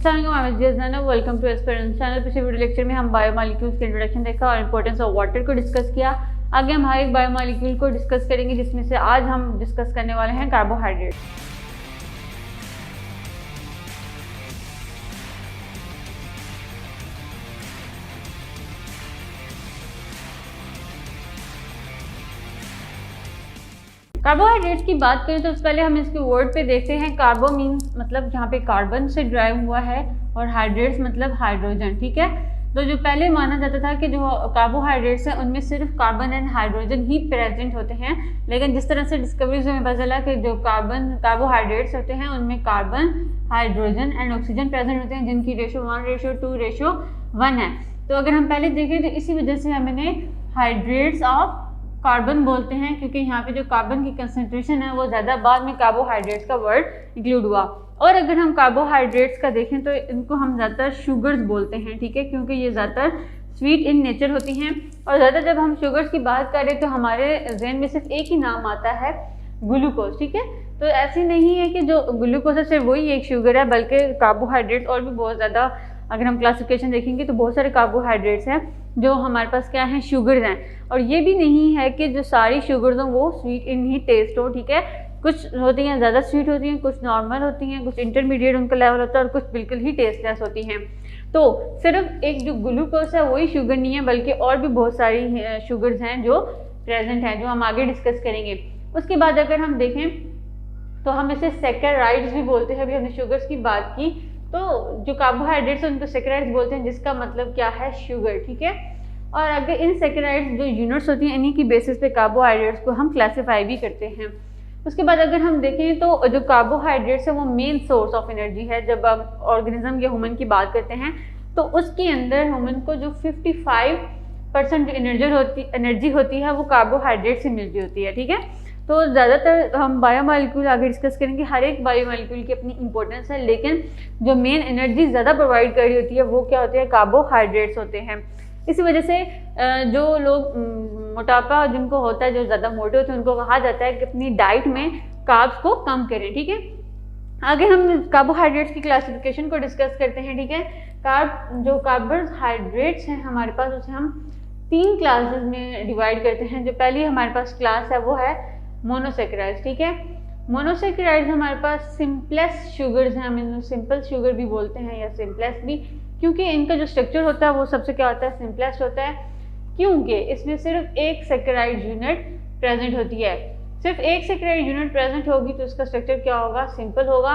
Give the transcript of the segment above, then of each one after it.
Welcome to Esperance channel. पिछले video lecture में हम बायोमॉलिक्यूल्स के इंट्रोडक्शन देखा और इंपॉर्टेंस ऑफ वाटर को डिस्कस किया। आगे हम हर एक बायोमॉलिक्यूल को डिस्कस करेंगे, जिसमें से आज हम डिस्कस करने वाले हैं कार्बोहाइड्रेट। कार्बोहाइड्रेट्स की बात करें तो पहले हम इसके वर्ड पे देखते हैं। कार्बो मीन्स मतलब जहाँ पे कार्बन से ड्राइव हुआ है और हाइड्रेट्स मतलब हाइड्रोजन। ठीक है, तो जो पहले माना जाता था कि जो कार्बोहाइड्रेट्स हैं उनमें सिर्फ carbon and hydrogen he present होते हैं, लेकिन जिस तरह से डिस्कवरीज में पता चला कि जो कार्बोहाइड्रेट्स होते हैं उनमें carbon, hydrogen and oxygen present होते हैं, जिनकी रेशो 1:2:1 है। तो अगर हम पहले देखें तो इसी वजह से हमने हाइड्रेट्स ऑफ कार्बन बोलते हैं, क्योंकि यहाँ पे जो कार्बन की कंसंट्रेशन है वो ज़्यादा, बाद में कार्बोहाइड्रेट्स का वर्ड इंक्लूड हुआ। और अगर हम कार्बोहाइड्रेट्स का देखें तो इनको हम ज़्यादातर शुगर्स बोलते हैं। ठीक है, क्योंकि ये ज़्यादातर स्वीट इन नेचर होती हैं। और ज़्यादा जब हम शुगर्स की बात करें तो हमारे जहन में सिर्फ एक ही नाम आता है, ग्लूकोज। ठीक है, तो ऐसी नहीं है कि जो ग्लूकोज है सिर्फ वही एक शुगर है, बल्कि कार्बोहाइड्रेट और भी बहुत ज़्यादा, अगर हम क्लासिफिकेशन देखेंगे तो बहुत सारे कार्बोहाइड्रेट्स हैं जो हमारे पास क्या हैं, शुगर्स हैं। और ये भी नहीं है कि जो सारी शुगर्स हों वो स्वीट इन ही टेस्ट हो। ठीक है, कुछ होती हैं ज़्यादा स्वीट होती हैं, कुछ नॉर्मल होती हैं, कुछ इंटरमीडिएट उनका लेवल होता है और कुछ बिल्कुल ही टेस्टलेस होती हैं। तो सिर्फ एक जो ग्लूकोज है वही शुगर नहीं है, बल्कि और भी बहुत सारी शुगर्स हैं जो प्रेजेंट हैं, जो हम आगे डिस्कस करेंगे। उसके बाद अगर हम देखें तो हम इसे सैकराइड्स भी बोलते हैं। अभी हमने शुगर्स की बात की, तो जो कार्बोहाइड्रेट्स हैं उनको सैकराइड्स बोलते हैं, जिसका मतलब क्या है, शुगर। ठीक है, और अगर इन सैकराइड्स जो यूनिट्स होती हैं इन्हीं की बेसिस पे कार्बोहाइड्रेट्स को हम क्लासीफाई भी करते हैं। उसके बाद अगर हम देखें तो जो कार्बोहाइड्रेट्स है वो मेन सोर्स ऑफ एनर्जी है। जब हम ऑर्गेनिज्म या ह्यूमन की बात करते हैं तो उसके अंदर ह्यूमन को जो 55% एनर्जी होती है वो कार्बोहाइड्रेट से मिलती होती है। ठीक है, तो ज़्यादातर हम बायोमॉलिक्यूल आगे डिस्कस करेंगे। हर एक बायोमॉलिक्यूल की अपनी इंपॉर्टेंस है, लेकिन जो मेन एनर्जी ज़्यादा प्रोवाइड कर रही होती है वो क्या होती है, कार्बोहाइड्रेट्स होते हैं। इसी वजह से जो लोग मोटापा जिनको होता है, जो ज़्यादा मोटे होते हैं, उनको कहा जाता है कि अपनी डाइट में कार्ब्स को कम करें। ठीक है, आगे हम कार्बोहाइड्रेट्स की क्लासिफिकेशन को डिस्कस करते हैं। ठीक है, जो कार्बोहाइड्रेट्स हैं हमारे पास, उसे हम 3 क्लासेस में डिवाइड करते हैं। जो पहली हमारे पास क्लास है वो है मोनोसैकराइड्स। ठीक है, मोनोसैकराइड्स हमारे पास सिंपलेस्ट शुगर्स हैं, हम इनको सिंपल शुगर भी बोलते हैं या सिंपलेस्ट भी, क्योंकि इनका जो स्ट्रक्चर होता है वो सबसे क्या होता है, सिंपलेस्ट होता है, क्योंकि इसमें सिर्फ एक सैकराइड यूनिट प्रेजेंट होती है। सिर्फ एक सैकराइड यूनिट प्रेजेंट होगी तो इसका स्ट्रक्चर क्या होगा, सिंपल होगा।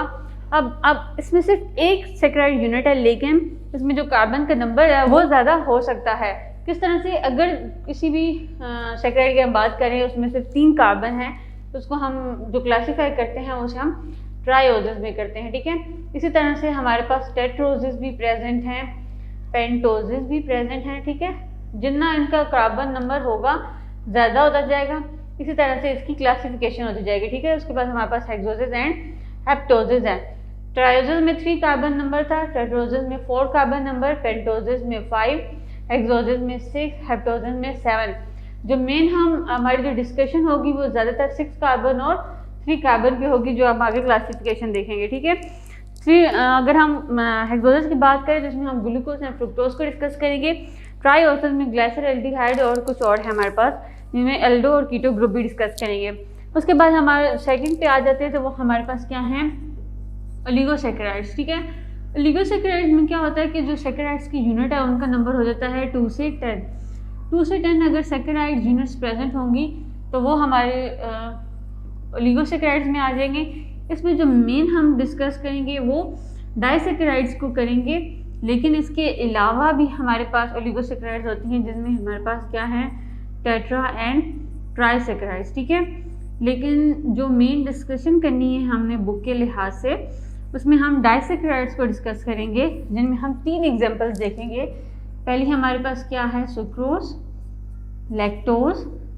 अब इसमें सिर्फ एक सैकराइड यूनिट है, लेकिन इसमें जो कार्बन का नंबर है वो ज़्यादा हो सकता है। किस तरह से, अगर किसी भी सैकराइड की हम बात करें उसमें सिर्फ 3 कार्बन है तो उसको हम जो क्लासीफाई करते हैं उसे हम ट्राइओजेस में करते हैं। ठीक है, इसी तरह से हमारे पास टेट्रोजेस भी प्रेजेंट हैं, पेंटोजेस भी प्रेजेंट हैं। ठीक है, जितना इनका कार्बन नंबर होगा ज़्यादा होता जाएगा, इसी तरह से इसकी क्लासिफिकेशन होती जाएगी। ठीक है, उसके बाद हमारे पास हेक्सोजेस एंड हेप्टोजेस हैं। ट्राइओजेस में 3 कार्बन नंबर था, टेट्रोजेस में 4 कार्बन नंबर, पेंटोजेस में 5, हेक्सोजेस में 6, हेप्टोजेस में 7। जो मेन हमारी जो डिस्कशन होगी वो ज़्यादातर 6 कार्बन और 3 कार्बन की होगी, जो हम आगे क्लासिफिकेशन देखेंगे। ठीक है, अगर हम हेक्सोजेस की बात करें तो इसमें हम ग्लूकोज एंड फ्रुक्टोज को डिस्कस करेंगे। ट्राइओजेस में ग्लाइसर, एल्डिहाइड और कुछ और है हमारे पास, जिनमें एल्डो और कीटो ग्रुप भी डिस्कस करेंगे। उसके बाद हमारे सेकंड पे आ जाते हैं तो वो हमारे पास क्या हैं, ओलिगोसैकराइड्स। ठीक है, ओलिगोसैकराइड्स में क्या होता है कि जो सैकराइड्स की यूनिट है उनका नंबर हो जाता है 2 से 10। 2 से 10 अगर सैकराइड यूनिट्स प्रेजेंट होंगी तो वो हमारे ओलिगोसैकराइड्स में आ जाएंगे। इसमें जो मेन हम डिस्कस करेंगे वो डाइसैकराइड्स को करेंगे, लेकिन इसके अलावा भी हमारे पास ओलिगोसैकराइड्स होती हैं, जिनमें हमारे पास क्या है, टेट्रा एंड ट्राइसैकराइड्स। ठीक है, लेकिन जो मेन डिस्कशन करनी है हमने बुक के लिहाज से, उसमें हम डाइसैकराइड्स को डिस्कस करेंगे, जिनमें हम 3 एग्जांपल्स देखेंगे। पहली हमारे पास क्या है, सुक्रोज, लैक्टोज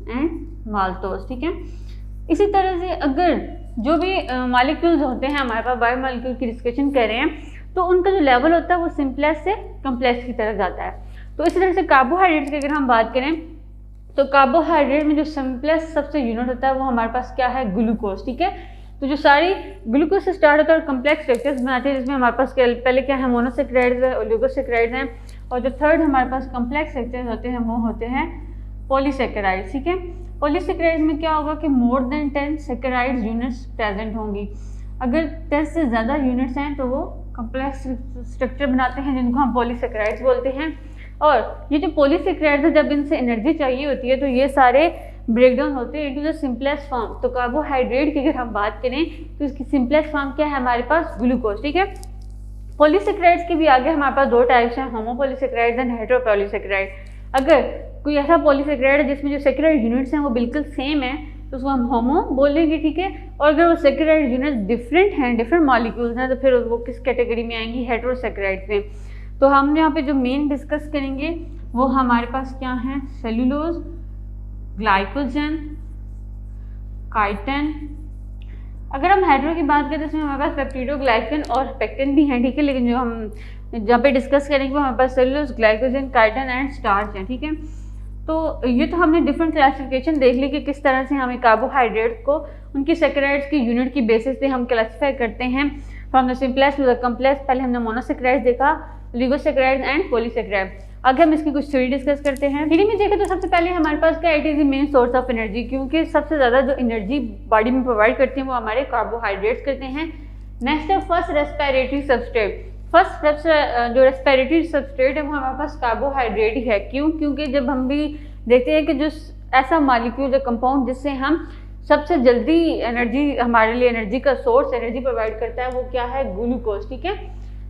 एंड माल्टोज। ठीक है, इसी तरह से अगर जो भी मॉलिक्यूल्स होते हैं हमारे पास, बायोमॉलिक्यूल की डिस्कशन कर रहे हैं, तो उनका जो लेवल होता है वो सिंपलेस्ट से कम्प्लेक्स की तरफ जाता है। तो इसी तरह से कार्बोहाइड्रेट्स की अगर हम बात करें तो कार्बोहाइड्रेट में जो सिंपलेस्ट सबसे यूनिट होता है वो हमारे पास क्या है, ग्लूकोज। ठीक है, तो तो जो सारी ग्लूकोज से स्टार्ट होता है और कम्प्लेक्स स्ट्रक्चर्स बनाते हैं, जिसमें हमारे पास पहले क्या है, मोनोसेक्राइड्स है, ओलिगोसेक्राइड्स हैं, और जो थर्ड हमारे पास कम्प्लेक्स स्ट्रक्चर्स होते हैं वो होते हैं पॉलीसेक्राइड्स। ठीक है, पॉलीसेक्राइड्स में क्या होगा कि more than 10 saccharides units present होंगी। अगर 10 से ज़्यादा यूनिट्स हैं तो वो कम्प्लेक्स स्ट्रक्चर बनाते हैं, जिनको हम पॉलीसेक्राइड्स बोलते हैं। और ये जो पॉलीसेक्राइड्स है, जब इनसे एनर्जी चाहिए होती है तो ये सारे ब्रेकडाउन होते हैं इनटू द सिंपलेस्ट फॉर्म। तो कार्बोहाइड्रेट की अगर हम बात करें तो इसकी सिंपलेस्ट फॉर्म क्या है हमारे पास, ग्लूकोज। ठीक है, पॉलीसेक्राइड्स के भी आगे हमारे पास दो टाइप्स हैं, होमोपॉलीसेक्राइड्स एंड हेटेरोपॉलीसेक्राइड। अगर कोई ऐसा पॉलीसेक्राइड है जिसमें जो सेक्राइड यूनिट्स हैं वो बिल्कुल सेम है तो उसको हम होमो बोलेंगे। ठीक है, और अगर वो सेक्राइड यूनिट्स डिफरेंट हैं, डिफरेंट मॉलिक्यूल्स हैं, तो फिर वो किस कैटेगरी में आएंगी, हेटेरोसेक्राइड्स में। तो हम यहाँ पे जो मेन डिस्कस करेंगे वो हमारे पास क्या है, सेलुलोज, ग्लाइकोजन, काइटिन। अगर हम हेटेरो की बात करें तो इसमें हमारे पास पेप्टिडोग्लाइकन और पेक्टिन भी हैं। ठीक है, लेकिन जो हम जहाँ पे डिस्कस करेंगे वो हमारे पास cellulose, glycogen, chitin and starch है। ठीक है, तो ये तो हमने डिफरेंट क्लासिफिकेशन देख ली कि किस तरह से हमें कार्बोहाइड्रेट को उनकी सेक्राइड्स की यूनिट की बेसिस पे हम क्लासीफाई करते हैं, from the simplest to the complex. पहले हमने मोनोसेक्राइड्स देखा, ओलिगोसेक्राइड्स एंड पॉलीसेक्राइड। आगे हम इसकी कुछ थ्योरी डिस्कस करते हैं। थ्योरी में देखें तो सबसे पहले हमारे पास क्या, it is the main source of energy, क्योंकि सबसे ज़्यादा जो एनर्जी बॉडी में प्रोवाइड करते हैं वो हमारे कार्बोहाइड्रेट्स करते हैं। नेक्स्ट है फर्स्ट रेस्पिरेटरी सबस्ट्रेट। फर्स्ट जो रेस्पिरेटरी सबस्ट्रेट है वो हमारे पास कार्बोहाइड्रेट ही है। क्यों? क्योंकि जब हम भी देखते हैं कि जो ऐसा मॉलिक्यूल या कंपाउंड जिससे हम सबसे जल्दी एनर्जी, हमारे लिए एनर्जी का सोर्स एनर्जी प्रोवाइड करता है वो क्या है, ग्लूकोज। ठीक है,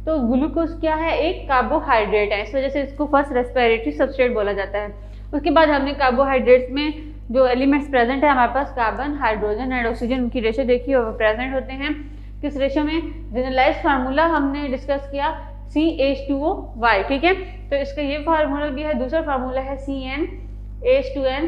तो ग्लूकोज क्या है, एक कार्बोहाइड्रेट है, इस वजह से इसको फर्स्ट रेस्पिरेटरी सबस्ट्रेट बोला जाता है। उसके बाद हमने कार्बोहाइड्रेट्स में जो एलिमेंट्स प्रेजेंट है हमारे पास, कार्बन, हाइड्रोजन एंड ऑक्सीजन, उनकी रेशो देखी और वो प्रेजेंट होते हैं किस रेशो में, जनरलाइज फार्मूला हमने डिस्कस किया CH2OY। ठीक है, तो इसका ये फार्मूला भी है, दूसरा फार्मूला है CnH2nOn।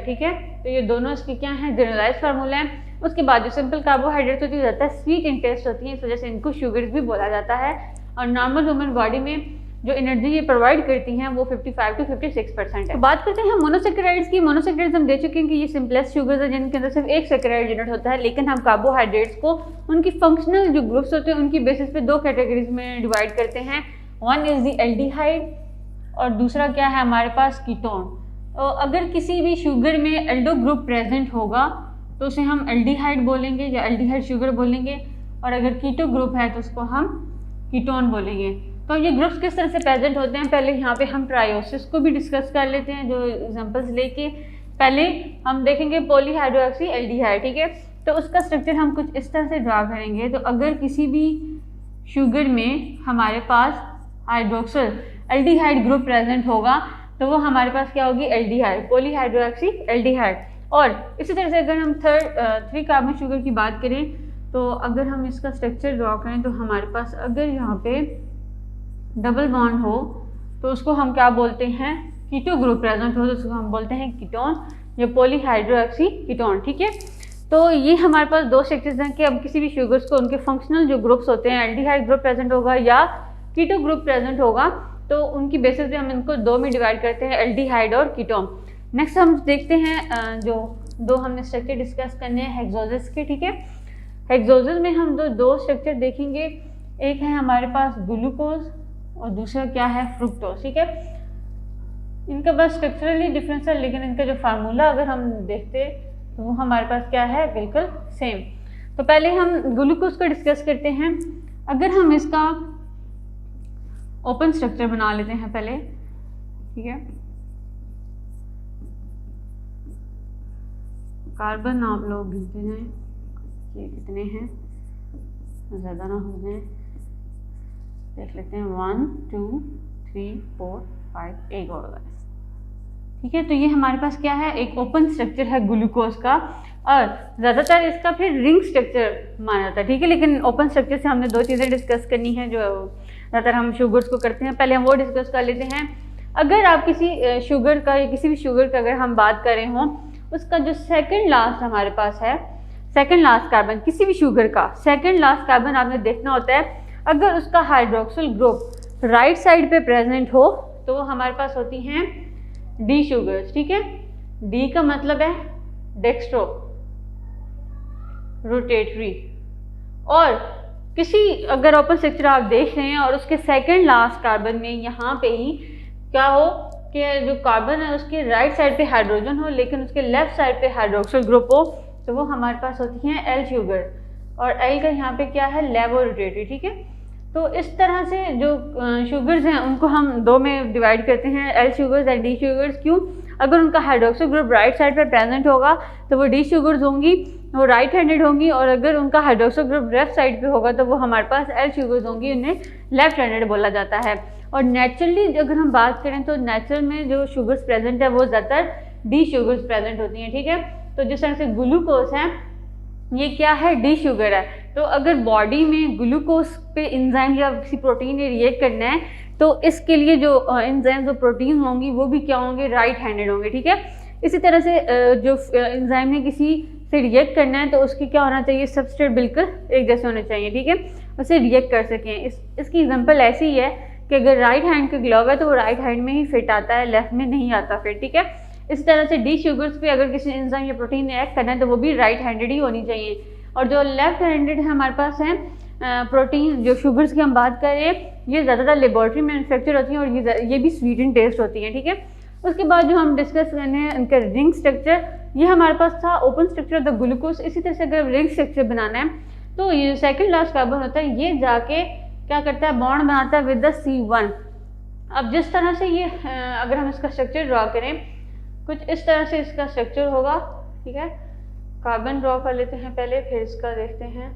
ठीक है, तो ये दोनों इसके क्या हैं, जनरलाइज फार्मूला है। उसके बाद जो सिंपल कार्बोहाइड्रेट होती है स्वीट इन टेस्ट होती है, इस वजह से इनको शुगर्स भी बोला जाता है। और नॉर्मल ह्यूमन बॉडी में जो एनर्जी ये प्रोवाइड करती हैं वो 55 to 56% है। तो बात करते हैं मोनोसेक्राइड्स की। मोनोसेक्राइड्स हम देख चुके हैं कि ये सिंपलेस्ट शुगर्स है जिनके अंदर सिर्फ एक सेक्राइड यूनिट होता है, लेकिन हम कार्बोहाइड्रेट्स को उनकी फंक्शनल जो ग्रुप्स होते हैं उनकी बेसिस पे दो कैटेगरीज में डिवाइड करते हैं। वन इज द एल्डिहाइड और दूसरा क्या है हमारे पास, कीटोन। तो अगर किसी भी शुगर में एल्डो ग्रुप प्रेजेंट होगा तो उसे हम एल्डिहाइड बोलेंगे या एल्डिहाइड शुगर बोलेंगे, और अगर कीटो ग्रुप है तो उसको हम कीटोन बोलेंगे। तो ये ग्रुप्स किस तरह से प्रेजेंट होते हैं, पहले यहाँ पे हम ट्रायोसिस को भी डिस्कस कर लेते हैं, जो एग्जांपल्स लेके। पहले हम देखेंगे पॉलीहाइड्रोक्सी एल्डिहाइड। ठीक है, तो उसका स्ट्रक्चर हम कुछ इस तरह से ड्रा करेंगे। तो अगर किसी भी शुगर में हमारे पास हाइड्रोक्सिल एल्डिहाइड ग्रुप प्रेजेंट होगा तो वो हमारे पास क्या होगी, एल्डिहाइड, पॉलीहाइड्रोक्सी एल्डिहाइड। और इसी तरह से अगर हम 3 कार्बन शुगर की बात करें तो अगर हम इसका स्ट्रक्चर ड्रॉ करें तो हमारे पास अगर यहाँ पे डबल बॉन्ड हो तो उसको हम क्या बोलते हैं, कीटो ग्रुप प्रेजेंट हो तो उसको हम बोलते हैं कीटोन या पॉलीहाइड्रोक्सी कीटोन। ठीक है, तो ये हमारे पास दो स्ट्रक्चर्स हैं कि अब किसी भी शुगर्स को उनके फंक्शनल जो ग्रुप्स होते हैं, एल्डिहाइड ग्रुप प्रेजेंट होगा या कीटो ग्रुप प्रेजेंट होगा, तो उनकी बेसिस पे हम इनको दो में डिवाइड करते हैं, एल्डिहाइड और कीटोन। नेक्स्ट हम देखते हैं जो दो हमने स्ट्रक्चर डिस्कस करने हैं हेक्सोसिस के। ठीक है, हेक्सोसिस में हम दो स्ट्रक्चर देखेंगे, एक है हमारे पास ग्लूकोज और दूसरा क्या है, फ्रुक्टोज। ठीक है, इनका बस स्ट्रक्चरली डिफरेंस है, लेकिन इनका जो फार्मूला अगर हम देखते तो वो हमारे पास क्या है, बिल्कुल सेम। तो पहले हम ग्लूकोज को डिस्कस करते हैं। अगर हम इसका ओपन स्ट्रक्चर बना लेते हैं पहले। ठीक है, कार्बन आप लोग गिनते जाएं, ये कितने हैं, ज़्यादा ना हो जाए, देख लेते हैं 1 2 3 4 5 एक और होगा। ठीक है, तो ये हमारे पास क्या है, एक ओपन स्ट्रक्चर है ग्लूकोज का, और ज़्यादातर इसका फिर रिंग स्ट्रक्चर माना जाता है। ठीक है, लेकिन ओपन स्ट्रक्चर से हमने दो चीज़ें डिस्कस करनी है जो ज़्यादातर हम शुगर्स को करते हैं, पहले हम वो डिस्कस कर लेते हैं। अगर आप किसी शुगर का या किसी भी शुगर का अगर हम बात करें हों, उसका जो सेकंड लास्ट हमारे पास है, सेकंड लास्ट कार्बन किसी भी शुगर का सेकंड लास्ट कार्बन आपने देखना होता है। अगर उसका हाइड्रोक्सिल ग्रुप राइट साइड पे प्रेजेंट हो तो वो हमारे पास होती हैं डी शुगर्स। ठीक है, डी का मतलब है डेक्स्ट्रो, रोटेटरी। और किसी अगर ओपन स्ट्रक्चर आप देख रहे हैं और उसके सेकंड लास्ट कार्बन में यहाँ पे ही क्या हो कि जो कार्बन है उसके राइट साइड पे हाइड्रोजन हो लेकिन उसके लेफ्ट साइड पे हाइड्रोक्सिल ग्रुप हो, तो वो हमारे पास होती हैं एल शुगर, और एल का यहाँ पे क्या है लेवोरोटेटरी। ठीक है, तो इस तरह से जो शुगर्स हैं उनको हम दो में डिवाइड करते हैं, L sugars and D sugars. क्यों? अगर उनका हाइड्रोक्सिल ग्रुप राइट साइड पे प्रेजेंट होगा तो वो डी शुगर्स होंगी, वो राइट हैंडेड होंगी, और अगर उनका हाइड्रोक्सिल ग्रुप लेफ्ट साइड पे होगा तो वो हमारे पास एल शुगर्स होंगी, उन्हें लेफ्ट हैंडेड बोला जाता है। और नेचुरली अगर हम बात करें तो नेचुरल में जो शुगर्स प्रेजेंट है वो ज़्यादातर डी शुगर्स प्रेजेंट होती हैं। ठीक है, तो जिस तरह से ग्लूकोज है ये क्या है, डी शुगर है। तो अगर बॉडी में ग्लूकोज पे एंजाइम या किसी प्रोटीन ने रिएक्ट करना है तो इसके लिए जो एंजाइम जो प्रोटीन होंगी वो भी क्या होंगे, राइट हैंडेड होंगे। ठीक है, इसी तरह से जो एंजाइम ने किसी से रिएक्ट करना है तो उसकी क्या होना चाहिए, सबस्ट्रेट बिल्कुल एक जैसे होने चाहिए। ठीक है, उसे रिएक्ट कर सकें। इसकी एग्जांपल ऐसी ही है कि अगर राइट हैंड का ग्लव है तो वो राइट हैंड में ही फिट आता है, लेफ्ट में नहीं आता फिर। ठीक है, इस तरह से डी शुगर्स पे अगर किसी एंजाइम या प्रोटीन ने एक्ट करना है तो वो भी राइट हैंडेड ही होनी चाहिए। और जो लेफ्ट हैंडेड है हमारे पास है प्रोटीन, जो शुगर्स की हम बात करें ये ज़्यादातर लेबोरेटरी में मैन्युफैक्चर होती हैं और ये भी स्वीट इन टेस्ट होती हैं। ठीक है, उसके बाद जो हम डिस्कस करने हैं उनका रिंग स्ट्रक्चर, ये हमारे पास था open structure of the glucose. इसी तरह से अगर रिंग स्ट्रक्चर बनाना है तो ये सेकेंड लास्ट कार्बन होता है, ये जाके क्या करता है, बॉन्ड बनाता है विद द C1। अब जिस तरह से ये अगर हम इसका स्ट्रक्चर ड्रॉ करें कुछ इस तरह से इसका स्ट्रक्चर होगा। ठीक है, कार्बन ड्रॉ कर लेते हैं पहले, फिर इसका देखते हैं।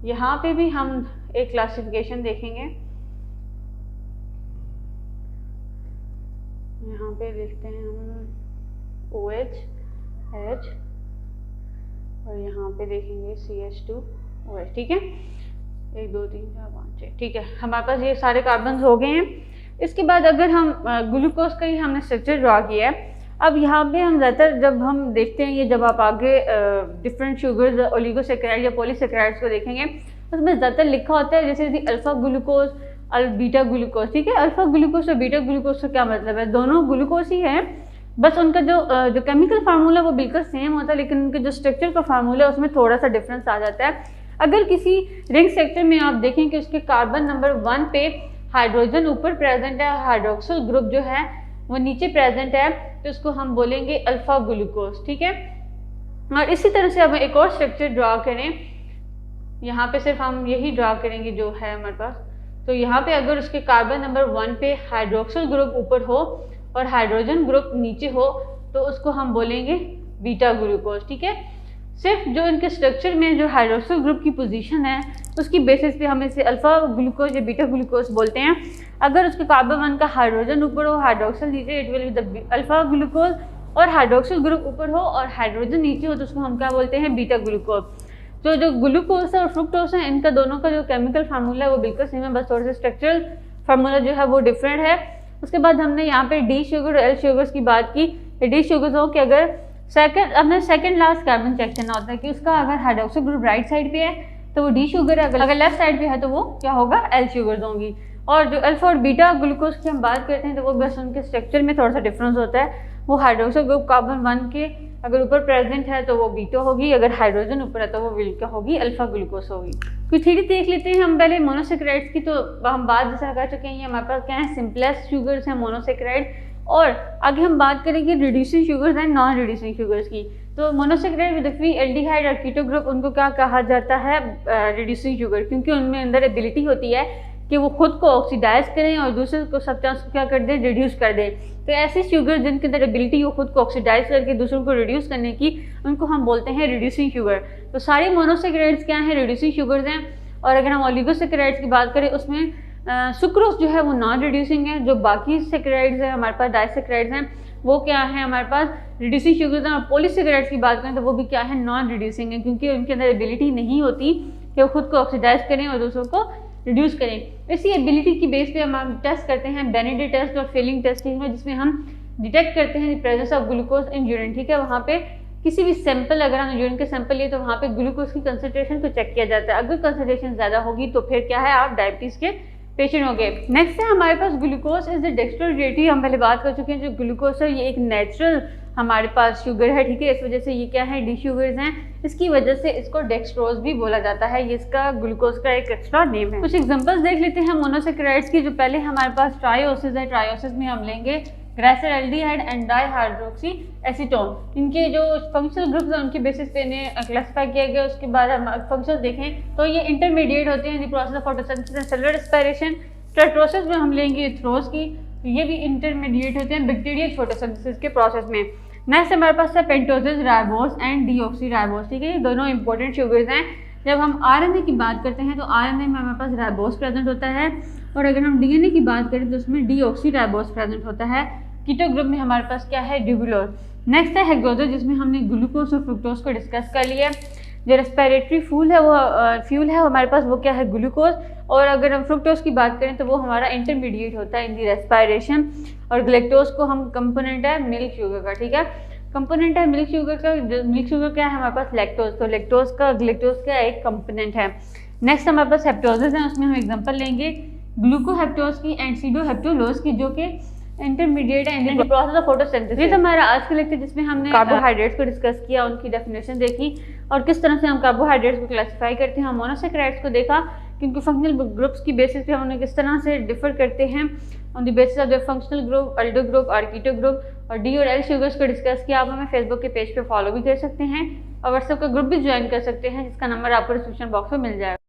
यहाँ पे भी हम एक क्लासिफिकेशन देखेंगे, यहाँ पे देखते हैं हम OH H और यहाँ पे देखेंगे CH2OH। ठीक है, 1 2 3 4 5 6। ठीक है, हमारे पास ये सारे कार्बन हो गए हैं। इसके बाद अगर हम ग्लूकोज का ही हमने स्ट्रक्चर ड्रॉ किया है, अब यहाँ पे हम ज़्यादातर जब हम देखते हैं ये जब आप आगे डिफरेंट शुगर्स ओलिगोसैकेराइड या पॉलीसैकेराइड्स को देखेंगे उसमें ज़्यादातर लिखा होता है जैसे अल्फा ग्लूकोज और बीटा ग्लूकोज। ठीक है, अल्फा ग्लूकोज और बीटा ग्लूकोज का क्या मतलब है, दोनों ग्लूकोज ही है, बस उनका जो केमिकल फार्मूला वो बिल्कुल सेम होता है लेकिन उनके जो स्ट्रक्चर का फार्मूला है उसमें थोड़ा सा डिफरेंस आ जाता है। अगर किसी रिंग स्ट्रक्चर में आप देखें कि उसके कार्बन नंबर 1 पे हाइड्रोजन ऊपर प्रेजेंट है, हाइड्रोक्सिल ग्रुप जो है वो नीचे प्रेजेंट है, तो इसको हम बोलेंगे अल्फा ग्लूकोज। ठीक है, और इसी तरह से अब एक और स्ट्रक्चर ड्रॉ करें, यहाँ पे सिर्फ हम यही ड्रॉ करेंगे जो है हमारे पास। तो यहाँ पे अगर उसके कार्बन नंबर 1 पे हाइड्रोक्सिल ग्रुप ऊपर हो और हाइड्रोजन ग्रुप नीचे हो तो उसको हम बोलेंगे बीटा ग्लूकोज। ठीक है, सिर्फ जो इनके स्ट्रक्चर में जो हाइड्रोक्सिल ग्रुप की पोजीशन है उसकी बेसिस पे हम इसे अल्फा ग्लूकोज या बीटा ग्लूकोज बोलते हैं। अगर उसके कार्बन 1 का हाइड्रोजन ऊपर हो, हाइड्रोक्सिल नीचे, it will be the alpha glucose, और हाइड्रोक्सिल ग्रुप ऊपर हो और हाइड्रोजन नीचे हो तो उसको हम क्या बोलते हैं, बीटा ग्लूकोज। तो जो ग्लूकोज है और फ्रुक्टोज है इनका दोनों का जो केमिकल फार्मूला है वो बिल्कुल सेम है, बस थोड़ा सा स्ट्रक्चरल फार्मूला जो है वो डिफरेंट है। उसके बाद हमने यहाँ पे डी शुगर एल शुगर्स की बात की। डी शुगर्स हो कि अगर हमने सेकंड लास्ट कार्बन चेक करना होता है कि उसका अगर हाइड्रोक्सिल ग्रुप राइट साइड पे है तो वो डी शुगर है, अगर लेफ्ट साइड पे है तो वो क्या होगा, एल शुगर्स होंगी। और जो अल्फा और बीटा ग्लूकोज की हम बात करते हैं तो वो बस उनके स्ट्रक्चर में थोड़ा सा डिफरेंस होता है। वो हाइड्रोक्सिल ग्रुप कार्बन 1 के अगर ऊपर प्रेजेंट है तो वो बीटा होगी, अगर हाइड्रोजन ऊपर है तो वो क्या होगी, अल्फा ग्लूकोज होगी। फिर थ्योरी देख लेते हैं हम पहले मोनोसैकेराइड्स की। तो हम बात जैसा कर चुके हैं, ये हमारे पास क्या है, सिंपलेस्ट शुगर्स हैं मोनोसैकेराइड, और आगे हम बात करेंगे reducing sugars and non reducing sugars की। तो मोनोसैकेराइड विद फ्री एल्डिहाइड और कीटो ग्रुप उनको क्या कहा जाता है, रिड्यूसिंग शुगर, क्योंकि उनमें अंदर एबिलिटी होती है कि वो खुद को ऑक्सीडाइज करें और दूसरे को सब्सटेंस को क्या कर दें, रिड्यूस कर दें। तो ऐसी शुगर जिनके अंदर एबिलिटी हो खुद को ऑक्सीडाइज करके दूसरों को रिड्यूस करने की, उनको हम बोलते हैं रिड्यूसिंग शुगर। तो सारे मोनोसैकेराइड्स क्या हैं, रिड्यूसिंग शुगर्स हैं। और अगर हम ओलिगोसैकेराइड्स की बात करें उसमें सुक्रोज जो है वो नॉन रिड्यूसिंग है। जो बाकी सैकेराइड्स हैं हमारे पास, डाइसैकेराइड्स हैं, वो क्या है हमारे पास रिड्यूसिंग शुगर्स हैं। और पॉलीसैकेराइड्स की बात करें तो वो भी क्या है, नॉन रिड्यूसिंग है, क्योंकि उनके अंदर एबिलिटी नहीं होती कि वो खुद को ऑक्सीडाइज करें और दूसरों को रिड्यूस करें। इसी एबिलिटी की बेस पे हम टेस्ट करते हैं बेनेडी टेस्ट और फिलिंग टेस्टिंग में, जिसमें हम डिटेक्ट करते हैं presence of glucose in urine. ठीक है, वहाँ पे किसी भी सैंपल, अगर हम यूरिन के सैंपल लिए तो वहाँ पे ग्लूकोज की कंसंट्रेशन को चेक किया जाता है। अगर कंसंट्रेशन ज़्यादा होगी तो फिर क्या है, आप डायबिटीज़ के पेशेंट हो गए। नेक्स्ट है हमारे पास ग्लूकोज इज द डेक्स्ट्रोजेटी। हम पहले बात कर चुके हैं, जो ग्लूकोज है ये एक नेचुरल हमारे पास शुगर है, ठीक है। इस वजह से ये क्या है, डी शुगर्स हैं, इसकी वजह से इसको डेक्स्ट्रोज भी बोला जाता है, ये इसका ग्लूकोज का एक एक्स्ट्रा नेम है। कुछ एग्जांपल्स देख लेते हैं मोनोसेक्राइड्स की। जो पहले हमारे पास ट्राइओसिस है, ट्राइओसिस में हम लेंगे ग्लाइसरल्डिहाइड एंड डाइहाइड्रोक्सी एसीटोन। इनके जो फंक्शनल ग्रुप्स हैं उनके बेसिस पे इन्हें क्लासिफाई किया गया। उसके बाद हम फंक्शंस देखें तो ये इंटरमीडिएट होते हैं in the process of photosynthesis and cellular respiration. टेट्रोसिस में हम लेंगे थ्रोज की, तो ये भी इंटरमीडिएट होते हैं बैक्टीरियल फोटोसिंथेसिस के प्रोसेस में। नेक्स्ट हमारे पास है पेंटोसिस राइबोस एंड डीऑक्सी राइबोस, ठीक है। ये दोनों इंपॉर्टेंट शुगर्स हैं। जब हम आरएनए की बात करते हैं तो आरएनए में हमारे पास राइबोस प्रेजेंट होता है, और अगर हम डीएनए की बात करें तो उसमें डीऑक्सी राइबोस प्रेजेंट होता है। कीटो ग्रुप में हमारे पास क्या है, ड्यूबुलोज। नेक्स्ट है हेक्सोजोस, जिसमें हमने ग्लूकोज और फ्रुक्टोज को डिस्कस कर लिया। जो रेस्पिरेटरी फ्यूल है वो हमारे पास वो क्या है, ग्लूकोज। और अगर हम फ्रुक्टोज की बात करें तो वो हमारा इंटरमीडिएट होता है इन दी रेस्पिरेशन। और ग्लैक्टोज को हम कंपोनेंट है मिल्क शुगर का, ठीक है। कंपोनेंट है मिल्क शुगर का। मिल्क शुगर क्या है हमारे पास, लैक्टोज। तो ग्लैक्टोज का एक कंपोनेंट है। नेक्स्ट हमारे पास हेप्टोजेस है, उसमें हम एग्जांपल लेंगे ग्लूकोहेप्टोज की एंड सीडोहेप्टोलोज की, जो कि इंटरमीडिएट है in the process of photosynthesis. ये तो हमारा आज का लेक्चर जिसमें हमने कार्बोहाइड्रेट्स को डिस्कस किया, उनकी डेफिनेशन देखी और किस तरह से हम कार्बोहाइड्रेट्स को क्लासिफाई करते हैं। हम मोनोसेक्राइड्स को देखा कि उनके फंक्शनल ग्रुप्स की बेसिस पे हम उन्हें किस तरह से डिफर करते हैं on the basis of the functional group, aldo group और कीटो ग्रुप। और डी और एल शुगर्स को डिस्कस किया। आप हमें फेसबुक के पेज पे फॉलो भी कर सकते हैं और व्हाट्सएप का ग्रुप भी ज्वाइन कर सकते हैं, जिसका नंबर आपको डिस्क्रिप्शन बॉक्स में मिल जाएगा।